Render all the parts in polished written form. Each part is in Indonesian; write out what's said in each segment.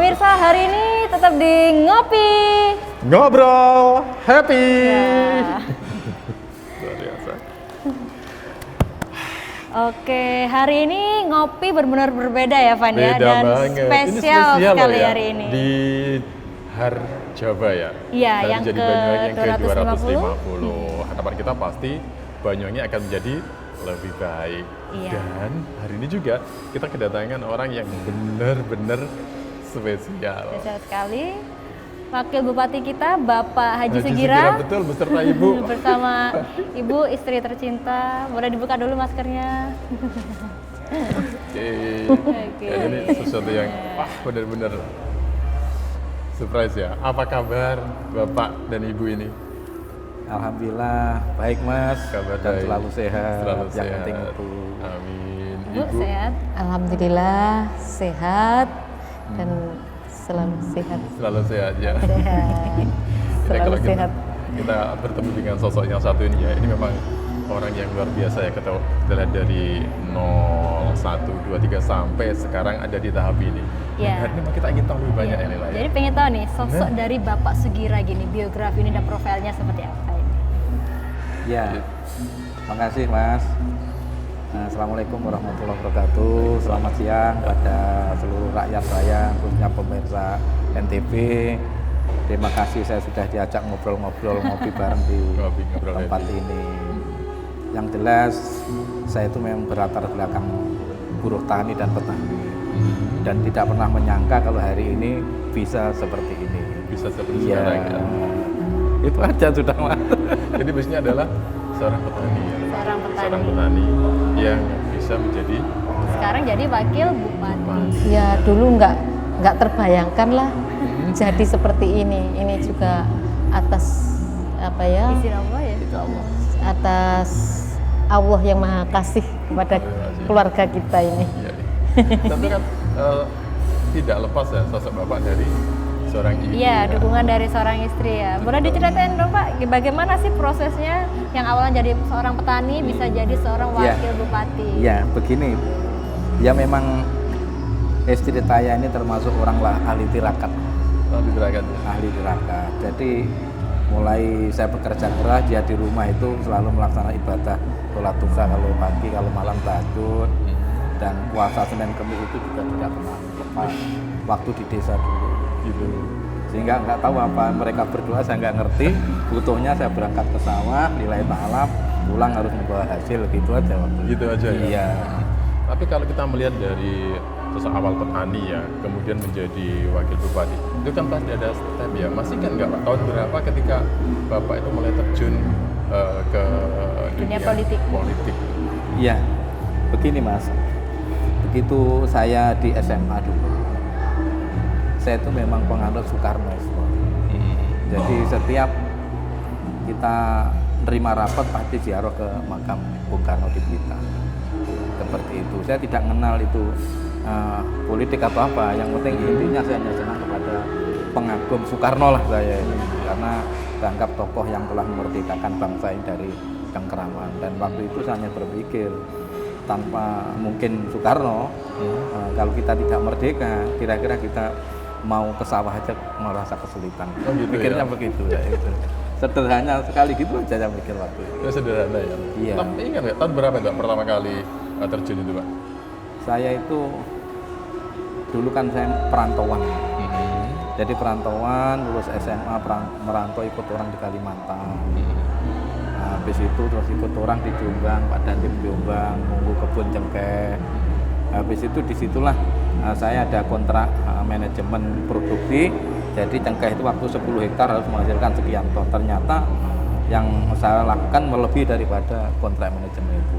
Pemirsa, hari ini tetap di Ngopi Ngobrol Happy. ya. Luar biasa. Oke, hari ini ngopi benar-benar berbeda ya Van ya, Beda dan banget. spesial Ini sekali loh ya, hari ini. di Har Jawa ya. Iya, Dan yang jadi ke Banyuwangi yang ke 250. 250. Harapan kita pasti Banyuwangi akan menjadi lebih baik. Iya. Dan hari ini juga kita kedatangan orang yang benar-benar spesial. Spesial sekali. Wakil Bupati kita Bapak Haji Haji Sugira betul beserta Ibu. bersama Ibu istri tercinta. Boleh dibuka dulu maskernya. Oke. Oke. Ya, ini sesuatu yang wah benar-benar surprise ya. Apa kabar Bapak dan Ibu ini? Alhamdulillah baik Mas, Kabar dan baik. selalu sehat. Selalu yang sehat. penting itu. Amin. Ibu sehat? Alhamdulillah sehat dan selalu sehat. Selalu sehat ya. Sehat. Jadi Selalu kalau sehat. kita bertemu dengan sosok yang satu ini ya, ini memang orang yang luar biasa ya. Kita lihat dari 0, 1, 2, 3 sampai sekarang ada di tahap ini. Iya. Hari ini kita ingin tahu lebih banyak Iya. ya Lila ya. Jadi pengen tahu nih sosok dari Bapak Sugira gini, biografi ini dan profilnya seperti apa ini? Ya, makasih Mas. Assalamualaikum warahmatullahi wabarakatuh. Selamat siang pada seluruh rakyat saya, khususnya pemirsa NTV. Terima kasih saya sudah diajak ngobrol-ngobrol ngopi bareng di Ngobrol tempat happy. ini. Yang jelas saya itu memang berlatar belakang buruh tani dan petani, dan tidak pernah menyangka kalau hari ini bisa seperti ini. Bisa seperti Iya, sekarang ya. itu aja sudah Mas. Jadi bisnya adalah seorang petani ya. Seorang petani. Seorang petani yang bisa menjadi Sekarang jadi wakil bupati. Ya dulu nggak terbayangkan lah jadi seperti ini. Ini juga atas apa ya? Izin Allah ya. Insya Allah. Atas Allah yang Maha Kasih kepada keluarga kita ini. Iya. Tentu kan tidak lepas ya sosok Bapak dari seorang ibu. Iya, dukungan dari seorang istri ya. Boleh diceritain dong Pak, bagaimana sih prosesnya yang awalnya jadi seorang petani bisa jadi seorang Iya. wakil bupati? Ya, begini. Ya memang istri saya ini termasuk orang ahli tirakat. Oh, diterakan. Ahli tirakat. Jadi mulai saya bekerja keras, dia di rumah itu selalu melaksanakan ibadah sholat duha kalau pagi, kalau malam tahajud, dan puasa Senin Kamis itu juga tidak pernah lepas waktu di desa dulu. Gitu. Sehingga nggak tahu apa mereka berdoa, saya nggak ngerti. Butuhnya saya berangkat ke sawah, nilai ta'alaf, pulang harus membawa hasil, gitu aja waktu itu. Gitu aja ya. Iya. Tapi kalau kita melihat dari sosok awal petani ya, kemudian menjadi wakil bupati, itu kan pasti ada step ya. Masih kan nggak Pak, tahun berapa ketika Bapak itu mulai terjun ke Dunia politik. Iya, begini Mas. Begitu saya di SMA dulu, saya itu memang penganut Soekarno. Jadi setiap kita nerima rapat pasti ziarah ke makam Bung Karno di Blitar. Seperti itu. Saya tidak mengenal itu politik atau apa. Yang penting intinya saya hanya senang kepada pengagum Soekarno lah saya ini. Karena saya anggap tokoh yang telah memerdekakan bangsa ini dari cengkeraman. Dan waktu itu saya hanya berpikir, tanpa mungkin Soekarno, kalau kita tidak merdeka, kira-kira kita mau ke sawah aja merasa kesulitan. Oh, gitu Pikirnya ya? begitu ya itu. Sederhana sekali gitu aja saya mikir waktu itu. Itu sederhana ya. Iya. Tapi ingat nggak tahun berapa Pak pertama kali terjun itu Pak? Saya itu dulu kan saya perantauan. Jadi perantauan, lulus SMA merantau ikut orang di Kalimantan. Nah, habis itu terus ikut orang di Jombang, Pak Dandim Jombang, nunggu kebun cengkeh. Habis itu disitulah saya ada kontrak manajemen produksi. Jadi cengkeh itu waktu 10 hektar harus menghasilkan sekian ton. Ternyata yang saya lakukan melebihi daripada kontrak manajemen itu.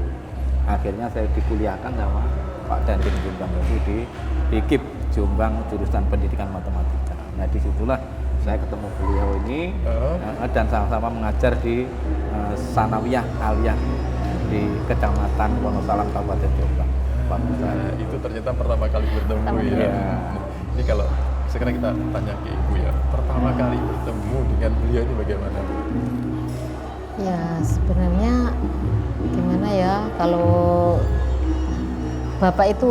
Akhirnya saya dikuliahkan sama Pak Dandim Jombang itu di IKIP Jombang jurusan pendidikan matematika. Nah disitulah saya ketemu beliau ini dan sama-sama mengajar di Sanawiyah Aliyah di Kecamatan Wonosalam Kabupaten Jombang. Itu ternyata pertama kali bertemu Pertama ya. kali. Iya. Ini kalau sekarang kita tanya ke Ibu ya, pertama kali bertemu dengan beliau ini bagaimana Bu? Ya sebenarnya gimana ya, kalau Bapak itu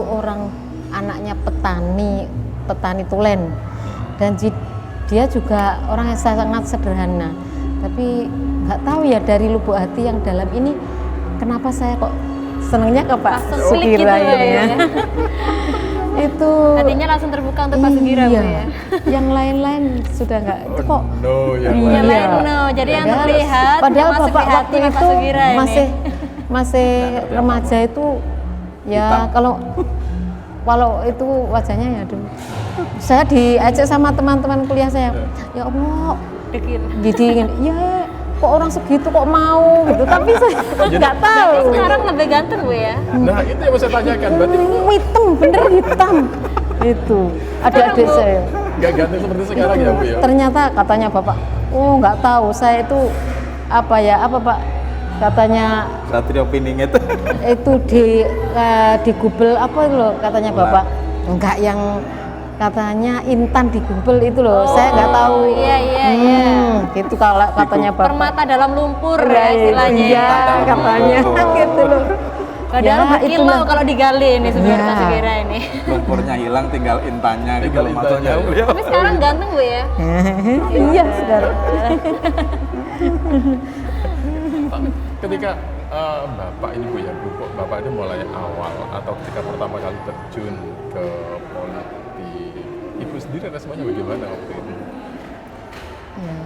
anaknya petani, petani tulen, dan dia juga orang yang sangat sederhana. Tapi nggak tahu ya dari lubuk hati yang dalam ini, kenapa saya kok senangnya ke Pak Langsung klik Sugira gitu ini ya. ya. Itu Hatinya langsung terbuka untuk Pak Sugira, Bu, iya. ya. Yang lain-lain sudah nggak itu kok. No, yang Yang lain. lain no, jadi yang Padahal- terlihat padahal masuk Bapak di hati waktu Pak itu Sugira ini. masih remaja itu ya, kalau itu wajahnya ya aduh. Saya diajak sama teman-teman kuliah saya, ya Allah, Dikit. jadi ya kok orang segitu kok mau gitu, tapi saya nggak tahu. Sekarang lebih ganteng, Bu, ya. Nah, itu yang mau saya tanyakan. Berarti Hitam, bener hitam. Itu adik-adik Bu. saya. nggak ganteng seperti sekarang ya, Bu ya? Ternyata katanya Bapak, oh nggak tahu, saya itu apa Pak? Katanya Satrio Piningit. itu di Google apa itu loh katanya Bapak. Enggak, yang katanya Intan di Google itu loh, saya nggak tahu. Iya. Gitu kalau katanya Bapak. Permata dalam lumpur Iya, ya istilahnya. iya, katanya gitu loh. Padahal Ya, berkilau itulah. kalau digali ini sebenarnya Ya. Pak Sugira ini. Lumpurnya hilang, tinggal intannya gitu Tinggal loh maksudnya. intannya. Tapi sekarang ganteng, Bu, ya. Iya sekarang. Ketika Bapak ini, Bu ya, Bapak itu mulai awal atau ketika pertama kali terjun ke politik, Ibu sendiri responnya bagaimana waktu itu? Ya,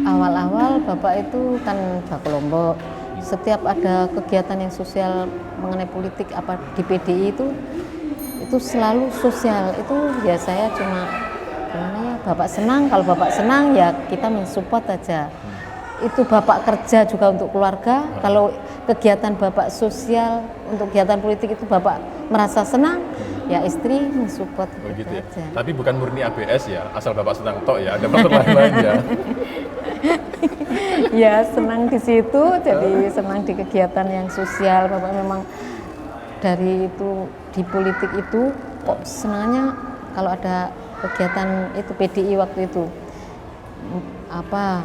awal-awal Bapak itu kan Baku Lombok. Setiap ada kegiatan yang sosial mengenai politik apa di PDI itu selalu sosial. Itu ya saya cuma gimana ya, Bapak senang, kalau Bapak senang ya kita mensupport aja. Itu Bapak kerja juga untuk keluarga. Kalau kegiatan Bapak sosial untuk kegiatan politik itu Bapak merasa senang, ya istri mensupport Oh, gitu ya. aja. Tapi bukan murni ABS ya, asal Bapak senang tok ya, ada faktor lain ya. Ya senang di situ, jadi senang di kegiatan yang sosial. Bapak memang dari itu di politik itu kok senangnya kalau ada kegiatan itu PDI waktu itu apa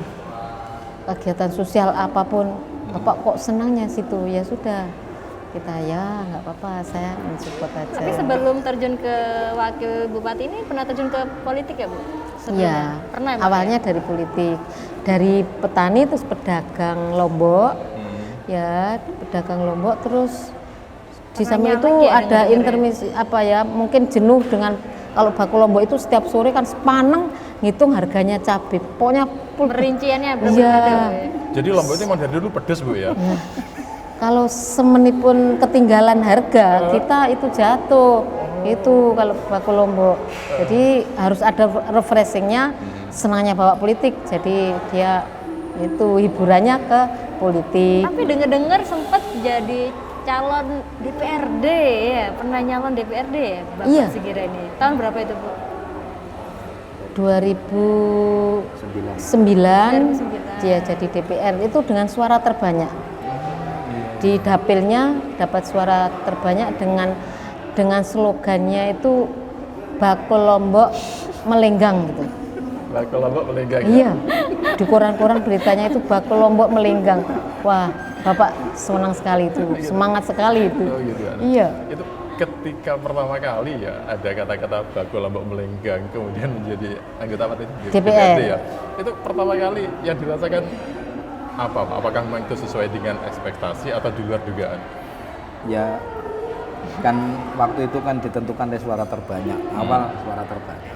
kegiatan sosial apapun, Bapak kok senangnya situ. Ya sudah, kita ya nggak apa-apa, saya mensupport aja. Tapi sebelum terjun ke wakil bupati ini pernah terjun ke politik ya, Bu? Iya, Pernah ya, Bu? awalnya dari politik, dari petani terus pedagang Lombok, ya pedagang Lombok terus di Pernah samping itu nyalek ya ada dengan intermisi apa ya, mungkin jenuh dengan kalau Baku Lombok itu setiap sore kan sepaneng ngitung harganya cabai, pokoknya Perinciannya Iya. berbeda, Bu, ya? Jadi Lombok itu emang dari dulu pedes, Bu ya. kalau semenit pun ketinggalan harga kita itu jatuh. Itu kalau Baku Lombok. Jadi harus ada refreshingnya. Senangnya bawa politik, jadi dia itu hiburannya ke politik. Tapi dengar-dengar sempat jadi calon DPRD ya, pernah nyalon DPRD ya, Bapak Iya. Sugira ini. Tahun berapa itu, Bu? 2009 dia jadi DPR itu dengan suara terbanyak. Di dapilnya dapat suara terbanyak dengan slogannya itu Baku Lombok melenggang gitu. Baku Lombok melenggang. Iya, di koran-koran beritanya itu Baku Lombok melenggang. Wah, Bapak senang sekali itu, semangat sekali itu. Oh gitu ya. Iya. Itu ketika pertama kali ya ada kata-kata Baku Lombok melenggang kemudian menjadi anggota apa itu? DPR. ya. Itu pertama kali yang dirasakan apa, Pak? Apakah memang itu sesuai dengan ekspektasi atau di luar dugaan? Ya kan waktu itu kan ditentukan dari suara terbanyak, awal suara terbanyak.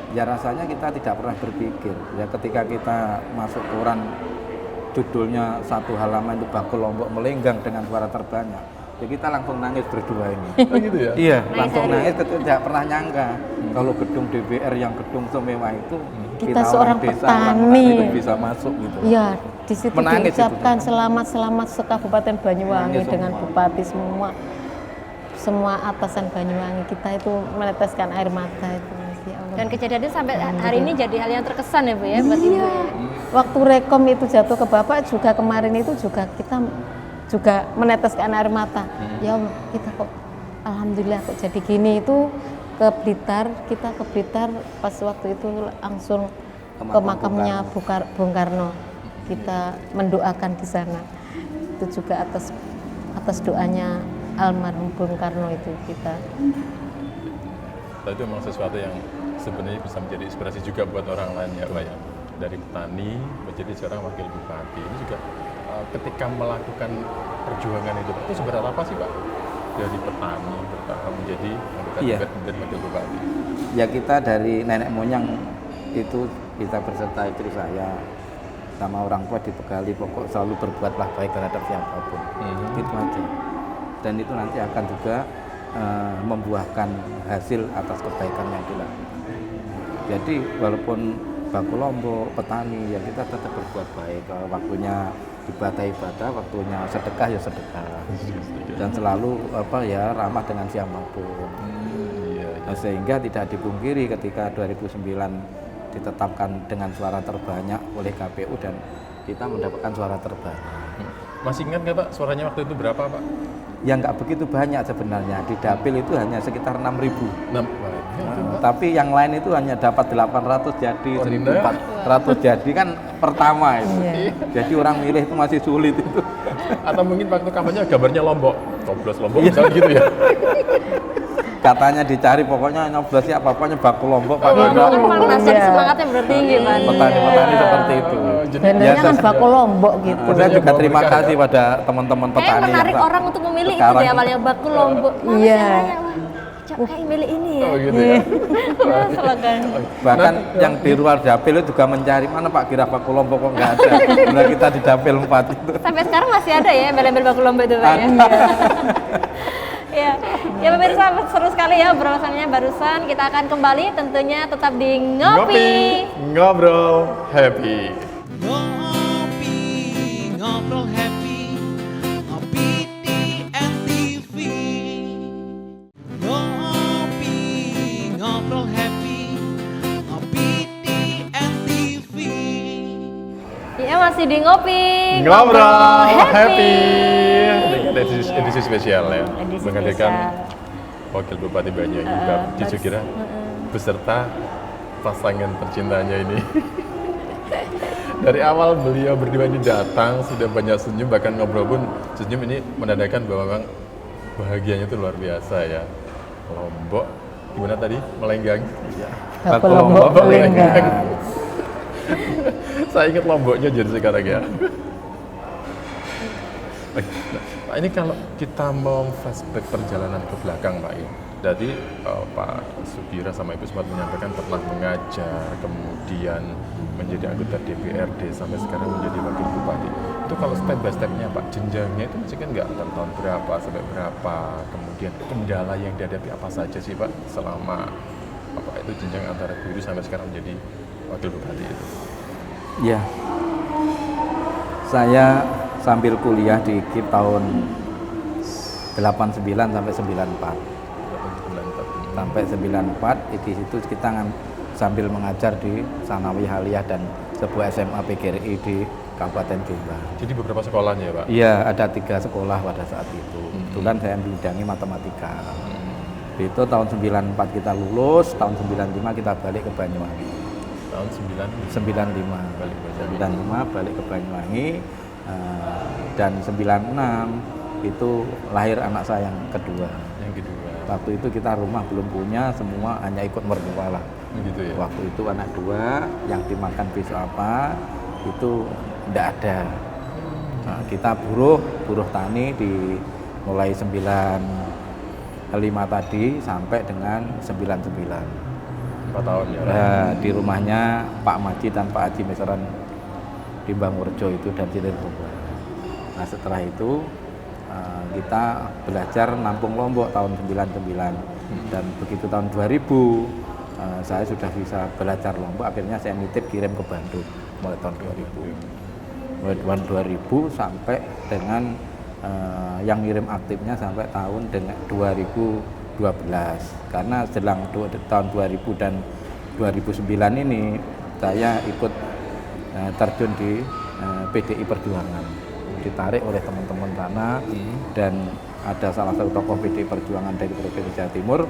Ya rasanya kita tidak pernah berpikir ya ketika kita masuk koran judulnya satu halaman itu Baku Lombok melenggang dengan suara terbanyak, ya kita langsung nangis berdua ini. Oh gitu ya? Iya, langsung nangis, tidak pernah nyangka kalau gedung DPR yang gedung semewah itu Kita orang seorang desa, petani. orang petani itu bisa masuk gitu. Iya, di situ Menangis itu. diucapkan selamat sekabupaten Banyuwangi Menangis dengan semua. bupati semua atasan Banyuwangi, kita itu meneteskan air mata itu. Ya Allah. Dan kejadiannya sampai hari ini jadi hal yang terkesan ya, Bu ya, buat Ibu ya. Waktu rekom itu jatuh ke Bapak juga kemarin itu juga kita juga meneteskan air mata. Ya Allah, kita kok alhamdulillah kok jadi gini. Itu ke Blitar, kita ke Blitar pas waktu itu langsung ke makamnya Bung Karno. Kita mendoakan di sana. Itu juga atas doanya almarhum Bung Karno itu kita. wisata itu memang sesuatu yang sebenarnya bisa menjadi inspirasi juga buat orang lain ya Pak ya. Dari petani menjadi seorang wakil bupati. Ini juga ketika melakukan perjuangan itu seberapa apa sih Pak? Dari petani bertahap menjadi anggota Iya. DPR kemudian wakil bupati. Ya kita dari nenek moyang itu kita berserta istri saya sama orang tua dibekali pokok selalu berbuatlah baik terhadap siapapun. Itu aja. Dan itu nanti akan juga membuahkan hasil atas kebaikan yang dilakukan. Jadi walaupun baku lombok, petani, ya kita tetap berbuat baik. Kalau waktunya ibadah, waktunya sedekah ya sedekah. Dan selalu ramah dengan siapapun. Nah, sehingga tidak dipungkiri ketika 2009 ditetapkan dengan suara terbanyak oleh KPU dan kita mendapatkan suara terbanyak. Masih ingat nggak Pak suaranya waktu itu berapa Pak? Ya nggak begitu banyak sebenarnya, di dapil itu hanya sekitar 6.000. Tapi yang lain itu hanya dapat 800 jadi 1.400 jadi kan pertama itu. Jadi orang milih itu masih sulit itu. Atau mungkin waktu kampanye gambarnya Lombok, coblos Lombok misalnya gitu ya. Katanya dicari pokoknya nyoblos ya apa-apanya baku lombok Pak. Kan memang nasib semangatnya bertinggi Pak. Petani-petani seperti itu. Bannernya kan baku lombok gitu. Saya juga terima kasih pada teman-teman petani menarik yang orang untuk memilih itu sekarang ya awalnya baku lombok. Iya. Kayak milih ini ya. Oh gitu ya. Slogan. bahkan yang di luar dapil itu juga mencari mana Pak kira baku lombok kok nggak ada. Nah, kita di dapil 4 itu. Sampai sekarang masih ada ya embel-embel baku lombok itu Pak ya. Ya, ya pemirsa seru sekali ya obrolannya barusan. Kita akan kembali tentunya tetap di Ngopi. Ngobrol happy. Ngopi, ngobrol happy, ngopi di NTV. Ngopi, ngobrol happy, ngopi di NTV. Ya masih di Ngopi. Ngobrol happy. Edisi spesial ya. Edisi Menghadirkan spesial. Wakil Bupati Banyuwangi Babdi Sukira beserta pasangan tercintanya ini. Dari awal beliau berdua ini datang sudah banyak senyum, bahkan ngobrol pun senyum. Ini menandakan bahwa memang bahagianya itu luar biasa ya. Lombok gimana tadi melenggang? Baku lombok melenggang. Saya ingat Lomboknya jadi sekarang ya. Pak, ini kalau kita mau flashback perjalanan ke belakang Pak ya. Jadi Pak Sukira sama Ibu sempat menyampaikan pernah mengajar, kemudian menjadi anggota DPRD sampai sekarang menjadi wakil bupati. Itu kalau step by stepnya Pak, jenjangnya itu masih kan nggak antara tahun berapa sampai berapa, kemudian kendala yang dihadapi apa saja sih Pak selama apa itu jenjang antara dulu sampai sekarang menjadi wakil bupati itu? Ya, saya sambil kuliah di KIP tahun 89 sampai 94. Sampai 94 di situ kita sambil mengajar di Sanawiyah Aliyah dan sebuah SMA PGRI di Kabupaten Jombang. Jadi beberapa sekolahnya ya Pak? Iya, ada 3 sekolah pada saat itu. Kebetulan saya membidangi matematika. Itu tahun 94 kita lulus, tahun 95 kita balik ke Banyuwangi. Tahun 95 balik ke Banyuwangi. 95 balik ke Banyuwangi, dan 96 itu lahir anak saya yang kedua. Yang kedua. Waktu itu kita rumah belum punya, semua hanya ikut mertua lah. Gitu ya. Waktu itu anak 2 yang dimakan besok apa itu tidak ada. Nah, kita buruh tani di mulai 95 tadi sampai dengan 99. 4 tahun ya. Nah, di rumahnya Pak Maji dan Pak Haji Meseran di Bangurjo itu dan Cilir Bogor. Nah, setelah itu kita belajar nampung Lombok tahun 99 dan begitu tahun 2000 saya sudah bisa belajar Lombok, akhirnya saya nitip kirim ke Bandung mulai tahun 2000. Mulai tahun 2000 sampai dengan yang ngirim aktifnya sampai tahun dengan 2012 karena selang tahun 2000 dan 2009 ini saya ikut terjun di PDI Perjuangan, ditarik oleh teman-teman sana dan ada salah satu tokoh PDI Perjuangan dari Provinsi Jawa Timur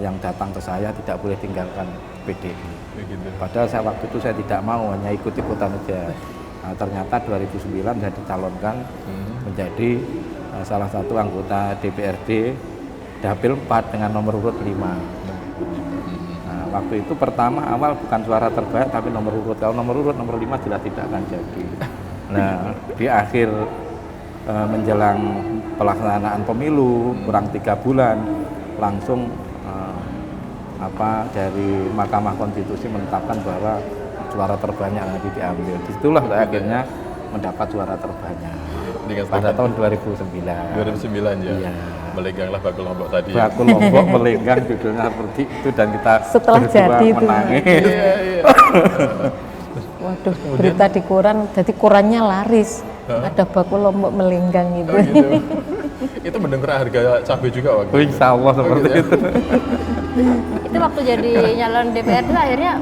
yang datang ke saya, tidak boleh tinggalkan PDI. Padahal saya waktu itu saya tidak mau, hanya ikut-ikutan saja. Nah, ternyata 2009 saya dicalonkan menjadi salah satu anggota DPRD Dapil 4 dengan nomor urut 5. waktu itu pertama awal bukan suara terbaik tapi nomor urut. Kalau nomor urut nomor 5 jelas tidak akan jadi. Nah, di akhir menjelang pelaksanaan pemilu kurang 3 bulan langsung dari Mahkamah Konstitusi menetapkan bahwa suara terbanyak nanti diambil. Disitulah saya akhirnya mendapat suara terbanyak pada tahun 2009. 2009 ya. Iya. Melengganglah Bakul Lombok tadi. Bakul Lombok melenggang judulnya seperti itu dan kita Setelah berdua jadi itu. menangis. Iya. Waduh, berita di koran, jadi korannya laris. Ada Bakul Lombok melenggang itu. Oh, gitu. Itu mendengar harga cabai juga waktu itu. Insya Allah seperti gitu ya? itu. Itu waktu jadi nyalon DPRD akhirnya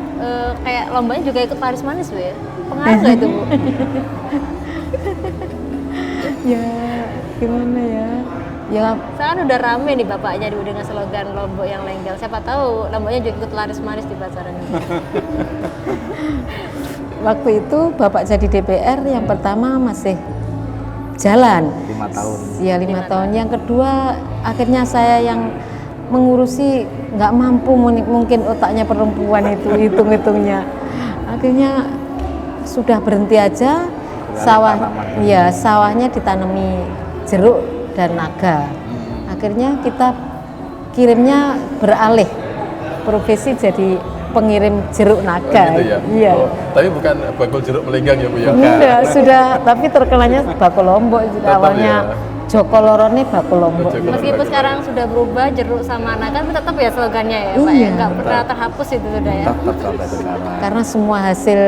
kayak lombanya juga ikut laris manis Bu ya. Pengaruh nggak itu Bu? Ya, gimana ya? Ya, Sekarang udah rame nih bapaknya dengan slogan Lombok yang lenggang. Siapa tahu lombanya juga ikut laris manis di pasaran ini. waktu itu Bapak jadi DPR yang pertama masih jalan. 5 tahun. Ya 5 tahun. Yang kedua akhirnya saya yang mengurusi nggak mampu mungkin otaknya perempuan itu hitung-hitungnya. Akhirnya sudah berhenti aja. Sawahnya ditanami jeruk dan naga. Akhirnya kita kirimnya beralih profesi jadi pengirim jeruk naga. Oh, gitu ya? Iya. Oh, tapi bukan bakul jeruk melenggang ya Bu ya? Enggak, sudah, tapi terkenalnya Bakul Lombok juga Tetap awalnya. ya? Joko Lorone Bakul Lombok. Joko Meskipun sekarang sudah berubah jeruk sama naga, tapi tetap ya slogannya ya Pak ya. Iya. Nggak pernah terhapus itu sudah ya. Tetap sampai sekarang. Karena semua hasil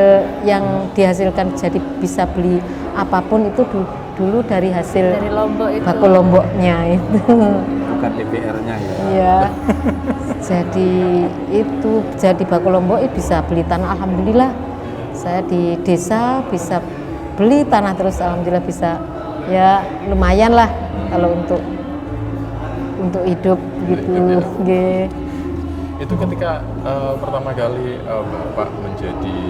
yang dihasilkan jadi bisa beli apapun itu dulu dari hasil Dari Lombok itu. Bakul Lomboknya itu. Bukan DPR-nya ya. Iya. Jadi Bakul Lombok bisa beli tanah, alhamdulillah. Saya di desa bisa beli tanah terus, alhamdulillah bisa. Ya lumayan lah kalau untuk hidup gitu. Nggih. Itu ketika pertama kali Bapak menjadi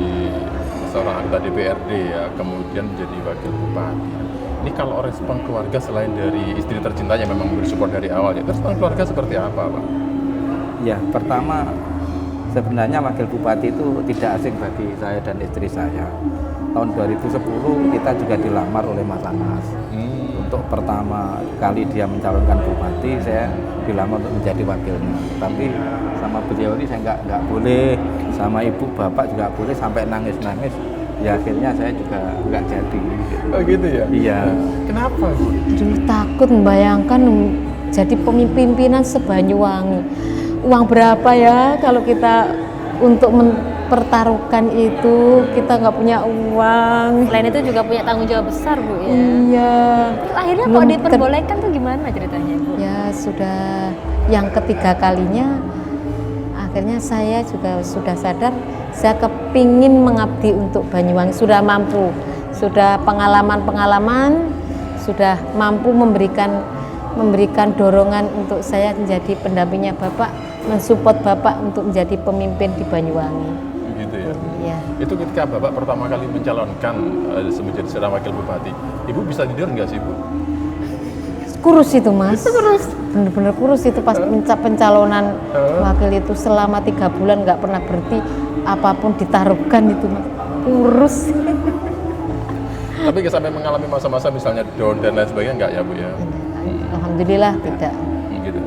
seorang anggota DPRD ya, kemudian menjadi wakil bupati. Ini kalau respon keluarga selain dari istri tercintanya memang bersupport dari awal ya, respon keluarga seperti apa Pak? Ya, pertama sebenarnya wakil bupati itu tidak asing bagi saya dan istri saya. Tahun 2010 kita juga dilamar oleh Mas Anas. Untuk pertama kali dia mencalonkan bupati, saya dilamar untuk menjadi wakilnya. Tapi sama beliau ini saya nggak boleh, sama ibu bapak juga boleh, sampai nangis-nangis. Ya akhirnya saya juga nggak jadi. Oh gitu ya? Iya. Kenapa Bu? Dulu takut membayangkan jadi pemimpinan se-Banyuwangi. Uang berapa ya kalau kita untuk mempertaruhkan itu, kita nggak punya uang. Selain itu juga punya tanggung jawab besar Bu ya. Iya. Akhirnya Belum kok diperbolehkan tuh gimana ceritanya Bu? Ya sudah yang ketiga kalinya, akhirnya saya juga sudah sadar saya kepingin mengabdi untuk Banyuwangi, sudah mampu, sudah pengalaman-pengalaman, sudah mampu memberikan dorongan untuk saya menjadi pendampingnya Bapak, mensupport Bapak untuk menjadi pemimpin di Banyuwangi. Gitu ya? Ya. Itu ketika Bapak pertama kali mencalonkan menjadi seorang wakil bupati, Ibu bisa tidur nggak sih Bu? Kurus itu Mas, bener-bener kurus itu pas pencalonan wakil itu selama 3 bulan nggak pernah berhenti, apapun ditaruhkan itu Mas, kurus. Tapi sampai mengalami masa-masa misalnya down dan lain sebagainya nggak ya Bu ya? Alhamdulillah tidak. Gitu.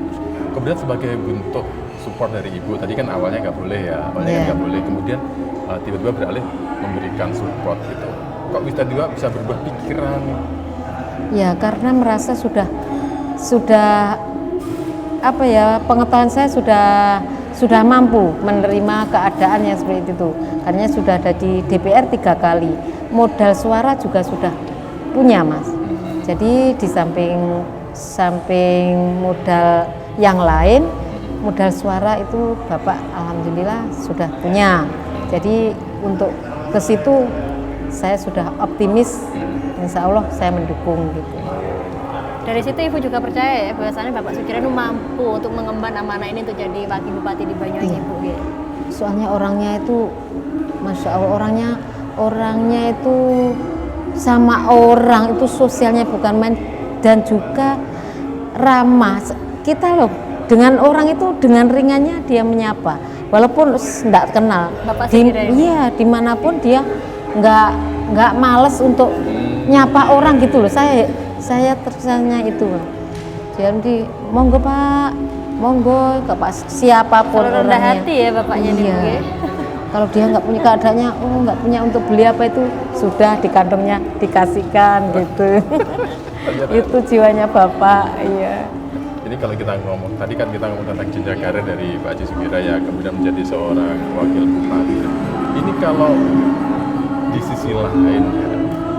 Kemudian sebagai bentuk support dari Ibu, tadi kan awalnya nggak boleh ya, awalnya Iya. nggak boleh, kemudian tiba-tiba beralih memberikan support gitu. Kok tiba-tiba bisa berubah pikiran? Ya karena merasa sudah apa ya, pengetahuan saya sudah mampu menerima keadaan yang seperti itu. Karena sudah ada di DPR 3 kali, modal suara juga sudah punya Mas. Jadi di samping modal yang lain, modal suara itu Bapak alhamdulillah sudah punya. Jadi untuk ke situ saya sudah optimis, insya Allah saya mendukung gitu. Dari situ Ibu juga percaya ya bahwasannya Bapak Sukiran mampu untuk mengemban amanah ini untuk jadi wakil bupati di Banyuwangi Iya. Bu. Gitu. Soalnya orangnya itu, masya Allah, orangnya itu sama orang itu sosialnya bukan main, dan juga ramah. Kita loh dengan orang itu dengan ringannya dia menyapa, walaupun nggak kenal. Bapak Sugira ini? Iya, dimanapun dia nggak males untuk nyapa orang gitu loh. Saya tersanya itu. Jadi monggo Pak, monggo ke Pak siapapun Selalu rendah orangnya. hati ya bapaknya nih, Iya. Bu, ya. Kalau dia nggak punya keadaannya, nggak punya untuk beli apa itu, sudah di kantongnya dikasihkan gitu. Itu jiwanya bapak, iya. Ini kalau kita ngomong, tadi kan kita ngomong tentang jenjang karir dari Pak Haji Sugira ya, kemudian menjadi seorang wakil bupati. Ini kalau di sisi lain ya,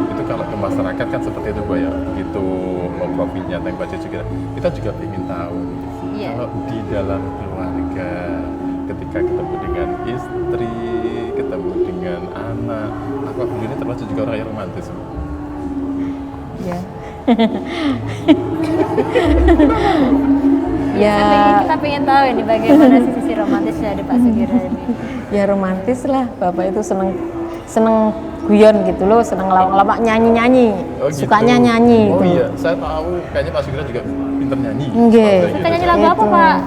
itu kalau ke masyarakat kan seperti itu Bu ya, begitu profilnya tentang Pak Haji Sugira, kita juga ingin tahu Iya. kalau di dalam keluarga, ketika ketemu dengan istri, ketemu dengan anak, apa beliau ini termasuk juga orang yang romantis Bu? Ya. Kita pengen tahu ini bagaimana sisi romantisnya di Pak Sugira ini. Ya romantis lah, bapak itu seneng guyon gitu loh, seneng lawak-lawak nyanyi, Oh, gitu. sukanya nyanyi. Oh gitu. iya, saya tahu kayaknya Pak Sugira juga pinter nyanyi. Nggih. Suka nyanyi lagu apa, Itu. Pak?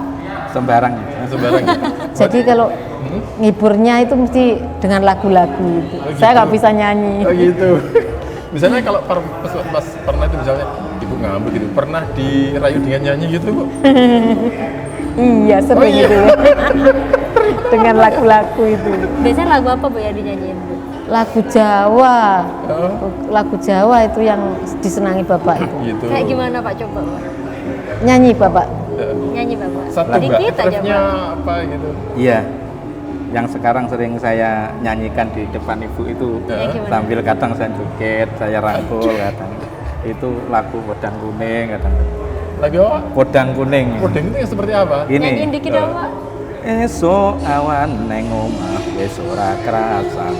Sembarang. Sembarang gitu. Jadi kalau ngiburnya itu mesti dengan lagu-lagu gitu. Oh, gitu. Saya nggak bisa nyanyi. Oh gitu. Misalnya kalau pas pernah itu misalnya ibu ngambek gitu, pernah dirayu dengan nyanyi gitu Bu? Iya, sering Oh, iya. gitu. Dengan lagu-lagu itu. Biasanya lagu apa Bu ya dinyanyiin, Bu? Lagu Jawa. Oh, Lagu Jawa itu yang disenangi bapak itu. gitu. Kayak gimana Pak, coba Pak? Nyanyi bapak. Nyanyi Bapak. Satu Mbak, Dikit aja refnya Pak. apa gitu? Iya. Yang sekarang sering saya nyanyikan di depan ibu itu Ya, gimana? sambil kadang saya joget, saya rangkul kadang. Itu lagu Podang Kuning kadang. Lagu apa? Podang Kuning. Kodeng itu yang seperti apa? Nyanyiin Ini. dikit dong Pak. Esok awan neng omah wis ora krasan.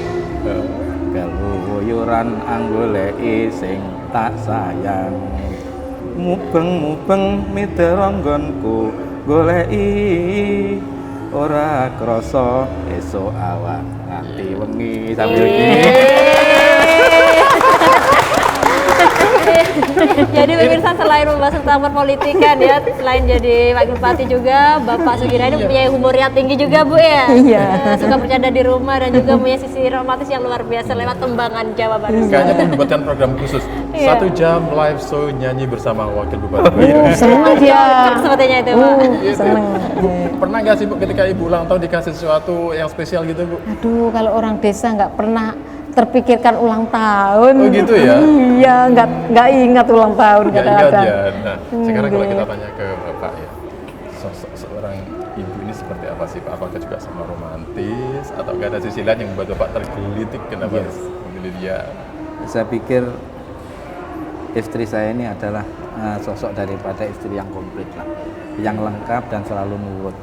Eh, Keluyuran anggoleki sing tak sayang. Mubeng-mubeng miteronggonku goleki ora krasa esuk awan nganti wengi sambil gini. Jadi pemirsa, selain membahas tentang perpolitikan ya, selain jadi wakil bupati juga, Bapak Sugira ini punya humor yang tinggi juga Bu ya. Iya. Suka bercanda di rumah dan juga punya sisi romantis yang luar biasa lewat tembangan Jawa barusan. Kayaknya perlu dibuatkan program khusus. Iya. 1 jam live show nyanyi bersama wakil bupati. Seneng dia. Sepertinya itu Pak. Seneng. Bu, pernah nggak sih Bu ketika ibu ulang tahun dikasih sesuatu yang spesial gitu Bu? Aduh, kalau orang desa nggak pernah terpikirkan ulang tahun. Oh, gitu ya? Iya, nggak ingat ulang tahun Nggak ingat kadang-kadang. ya. Nah, sekarang kalau Nggih. kita tanya ke Bapak ya, sosok seorang ibu ini seperti apa sih Pak? Apakah juga sama romantis atau nggak ada sisi lain yang membuat Bapak tergelitik kenapa harus memilih dia? Saya pikir istri saya ini adalah sosok daripada istri yang komplit lah, yang lengkap dan selalu nurut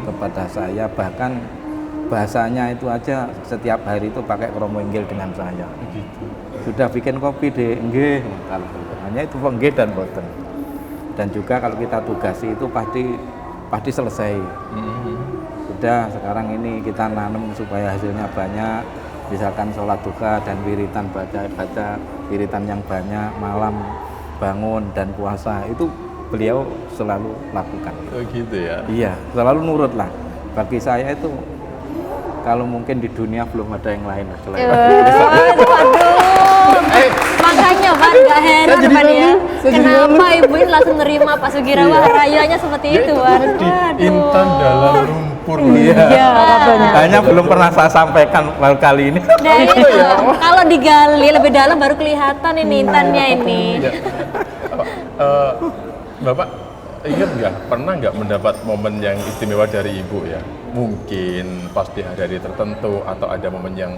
kepada saya. Bahkan bahasanya itu aja setiap hari itu pakai kromo inggil dengan saya. Gitu. Sudah bikin kopi deh, nggih. Kalau hanya itu nggih dan boten. Dan juga kalau kita tugasi itu pasti selesai. Sudah sekarang ini kita nanam supaya hasilnya banyak. Misalkan sholat duha dan wiritan baca wiritan yang banyak, malam bangun dan puasa itu beliau selalu lakukan. Oh gitu ya. Iya, selalu nurut lah. Bagi saya itu kalau mungkin di dunia belum ada yang lain selain Waduh. Makanya Pak, nggak heran Pak ya. Kenapa ibu ini langsung nerima Pak Sugira? Wah, rayuannya seperti Ya, itu itu Pak. tadi intan dalam lumpur. Iya, katanya. hanya belum pernah saya sampaikan baru kali ini. Nah itu, kalau digali lebih dalam baru kelihatan ini intannya ini. Ya. Bapak ingat nggak, pernah nggak mendapat momen yang istimewa dari ibu ya? Mungkin pas di hari-hari tertentu atau ada momen yang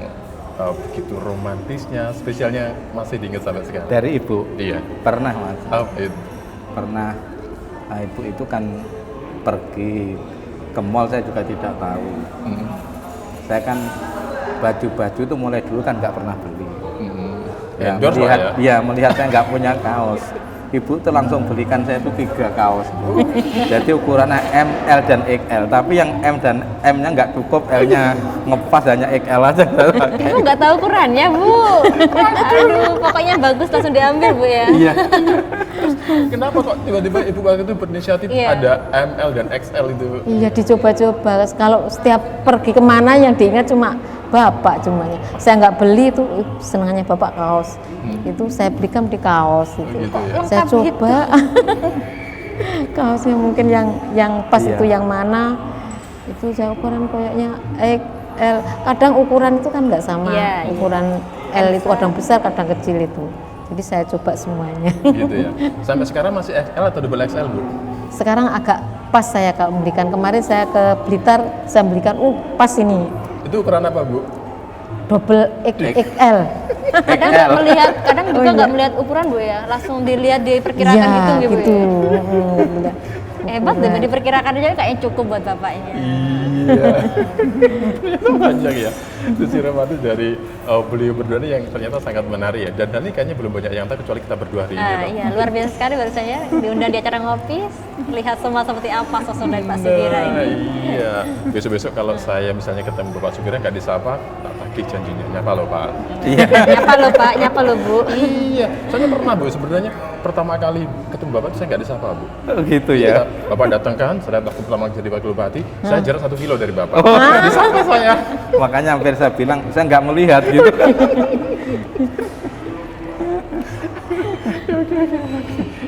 begitu romantisnya, spesialnya masih diingat sampai sekarang? Dari ibu Iya. pernah mas, Apa itu? pernah. Nah, ibu itu kan pergi ke mall, saya juga tidak tahu. Mm, Saya kan baju-baju itu mulai dulu kan nggak pernah beli. mm. Ya, Endorse lah melihat, ya. ya melihat saya nggak punya kaos, ibu tuh langsung belikan saya itu 3 kaos. Jadi ukurannya M, L, dan XL. Tapi yang M dan M-nya nggak cukup, L-nya ngepas, hanya XL aja. Ibu nggak tahu ukurannya, Bu. Aduh, pokoknya bagus langsung diambil, Bu ya. Iya. Kenapa kok tiba-tiba ibu waktu itu berinisiatif Iya. ada ML dan XL itu? Iya dicoba-coba. Kalau setiap pergi kemana yang diingat cuma bapak cumanya. Saya nggak beli itu senangannya bapak kaos. Itu saya belikan di kaos itu. Gitu ya. Saya Lengkap gitu. coba kaosnya mungkin yang pas Iya. itu yang mana itu saya ukuran koyaknya XL. Kadang ukuran itu kan nggak sama. Iya, iya. Ukuran L itu kadang besar kadang kecil itu. Jadi saya coba semuanya. Gitu ya. Sampai sekarang masih XL atau double XL, Bu? Sekarang agak pas saya kalau belikan. Kemarin saya ke Blitar saya belikan pas ini Itu ukuran apa, Bu? double XL. Kadang nggak melihat, kadang juga Oh, nggak iya. melihat ukuran, Bu ya. Langsung dilihat diperkirakan Iya, gitu, Bu. gitu. Ya. Hebat deh, diperkirakan aja kayaknya cukup buat bapaknya. Iya. Itu panjang ya. Itu siramatis dari beliau berdua ini yang ternyata sangat menarik ya. Dan nanti kayaknya belum banyak yang tahu kecuali kita berdua hari ini. Ah, Pak. iya, luar biasa sekali baru saya diundang di acara ngopi, lihat semua seperti apa sosok dari Pak Sugira Nah, ini. iya. Besok-besok kalau saya misalnya ketemu Bapak Sugira nggak disapa, tak tagih janjinya. Nyapa loh, Pak. Nyapa lo Pak, nyapa lo Bu. Iya. Soalnya pernah, Bu, sebenarnya pertama kali ketemu Bapak saya nggak disapa, Bu. Oh, gitu ya. Bapak datang kan, saya waktu pertama jadi wakil bupati, saya jarak 1 kilo dari Bapak. Disapa saya. Makanya hampir saya bilang saya nggak melihat gitu.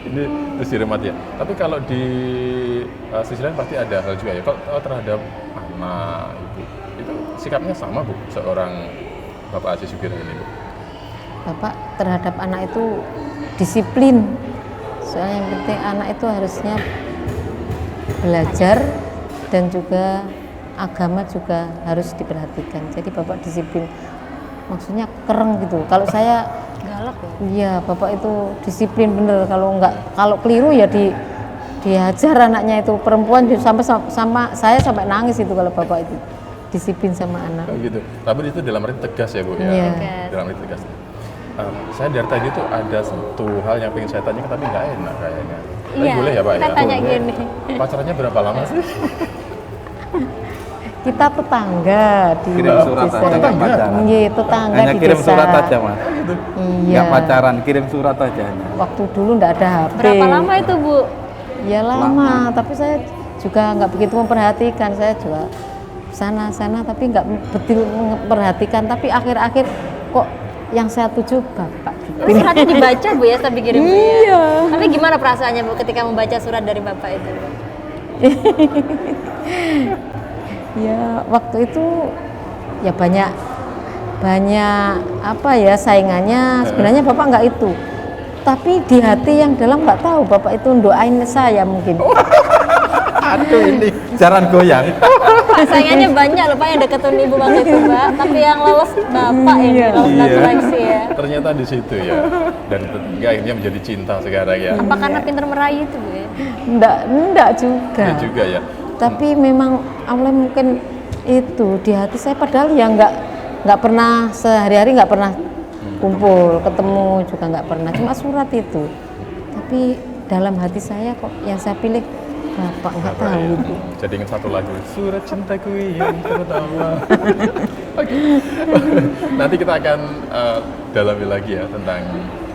Ini terus diremat ya. Tapi kalau di sisi lain pasti ada hal juga ya. Kalau terhadap anak ibu itu sikapnya sama, Bu, seorang Bapak Haji Sugira ini, Bu. Bapak terhadap anak itu disiplin. Soalnya yang penting anak itu harusnya belajar dan juga agama juga harus diperhatikan. Jadi Bapak disiplin. Maksudnya kereng gitu. Kalau saya Galak ya. iya, Bapak itu disiplin bener. Kalau keliru ya dihajar anaknya itu perempuan sampai saya sampai nangis itu kalau Bapak itu disiplin sama anak. Oh, gitu. Tapi itu dalam arti tegas ya, Bu ya. Iya. Tegas. Dalam arti tegas. Saya dari tadi tuh ada satu hal yang pengen saya tanyakan tapi nggak enak kayaknya. Tapi Iya, boleh ya, Pak kita ya? tanya Boleh. gini. Pacarannya berapa lama sih? Kita tetangga di Kirim surat desa. aja nggak pacaran. Iya, tetangga Hanya di kirim desa. surat aja, Mas. Iya. Nggak pacaran, kirim surat aja. Waktu dulu nggak ada HP. Berapa lama itu, Bu? Ya lama, tapi saya juga nggak begitu memperhatikan. Saya juga sana tapi nggak betul memperhatikan. Tapi akhir-akhir kok yang saya tuju Bapak. Suratnya dibaca, Bu ya, saya kirim Bu ya. Iya. Tapi gimana perasaannya, Bu, ketika membaca surat dari Bapak itu, Bu? Ya waktu itu ya banyak apa ya saingannya. Sebenarnya Bapak nggak itu. Tapi di hati yang dalam nggak tahu Bapak itu doain saya mungkin. Aduh, ini jaran goyang. Saingannya banyak loh Pak yang deketin Ibu waktu itu, Mbak. Tapi yang lolos Bapak ini, Iya. lolos Iya. seleksi ya. Ternyata di situ ya. Dan tetangga akhirnya menjadi cinta sekarang ya. Apa karena pinter merayu itu, Bu ya? Enggak juga. Ya juga ya. Tapi memang Allah mungkin itu di hati saya padahal ya nggak pernah sehari-hari nggak pernah kumpul ketemu juga nggak pernah cuma surat itu tapi dalam hati saya kok yang saya pilih Bapak nggak Apa tahu ya? itu. Jadi ingat satu lagu, surat cintaku yang pertama. Oke. Nanti kita akan dalami lagi ya tentang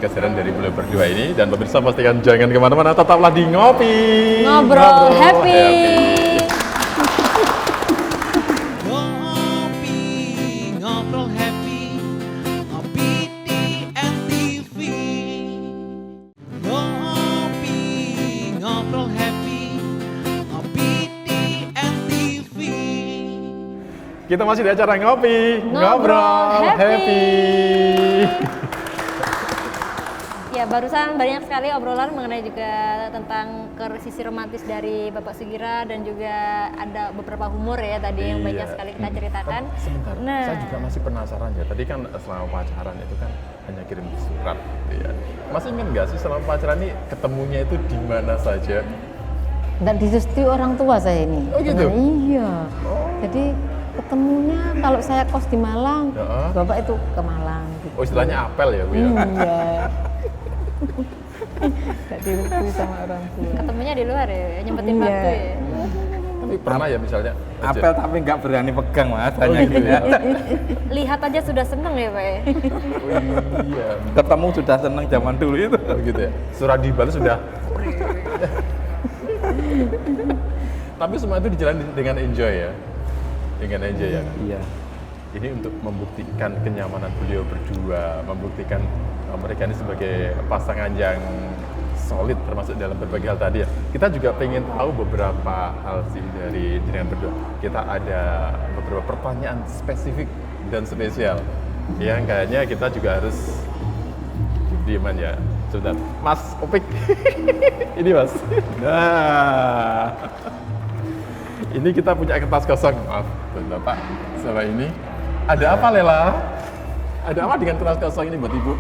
keseharian dari beliau berdua ini dan pemirsa pastikan jangan kemana-mana, tetaplah di ngopi. Ngobrol happy. Ngopi, ngobrol happy, ngopi di NTV. Ngopi, ngobrol happy, ngopi di NTV. Kita masih di acara ngopi, Ngobrol happy. happy. Ya, barusan banyak sekali obrolan mengenai juga tentang sisi romantis dari Bapak Sugira dan juga ada beberapa humor ya tadi yang banyak Iya. sekali kita ceritakan. Sebentar, Nah, saya juga masih penasaran ya. Tadi kan selama pacaran itu kan hanya kirim surat, ya. Masih ingat nggak sih selama pacaran ini ketemunya itu di mana saja? Nggak direstui orang tua saya ini. Oh, gitu? Iya. Jadi ketemunya kalau saya kos di Malang, Ya. Bapak itu ke Malang. Gitu. Oh, istilahnya apel ya, Bu ya. Iya. Nggak direstui sama orang tua. Ketemunya di luar ya, nyempetin Iya. waktu ya. Tapi pernah ya misalnya Apel tapi nggak berani pegang mas, hanya gitu gitu ya. Lihat aja sudah seneng ya Pak ya. Oh, iya. Ketemu sudah seneng zaman dulu itu. Oh, gitu ya. Surat dibalas sudah. Tapi semua itu dijalani dengan enjoy ya. Dengan enjoy ya. Iya. Ini untuk membuktikan kenyamanan beliau berdua, membuktikan mereka ini sebagai pasangan yang solid termasuk dalam berbagai hal tadi ya. Kita juga pengen tahu beberapa hal sih dari jenengan berdua. Kita ada beberapa pertanyaan spesifik dan spesial yang kayaknya kita juga harus dieman ya. Sebentar, Mas Opik. Ini Mas. Nah, ini kita punya kertas kosong. Maaf, buat Bapak sama ini. Ada apa Lela? Ada apa dengan kertas kosong ini buat Ibu?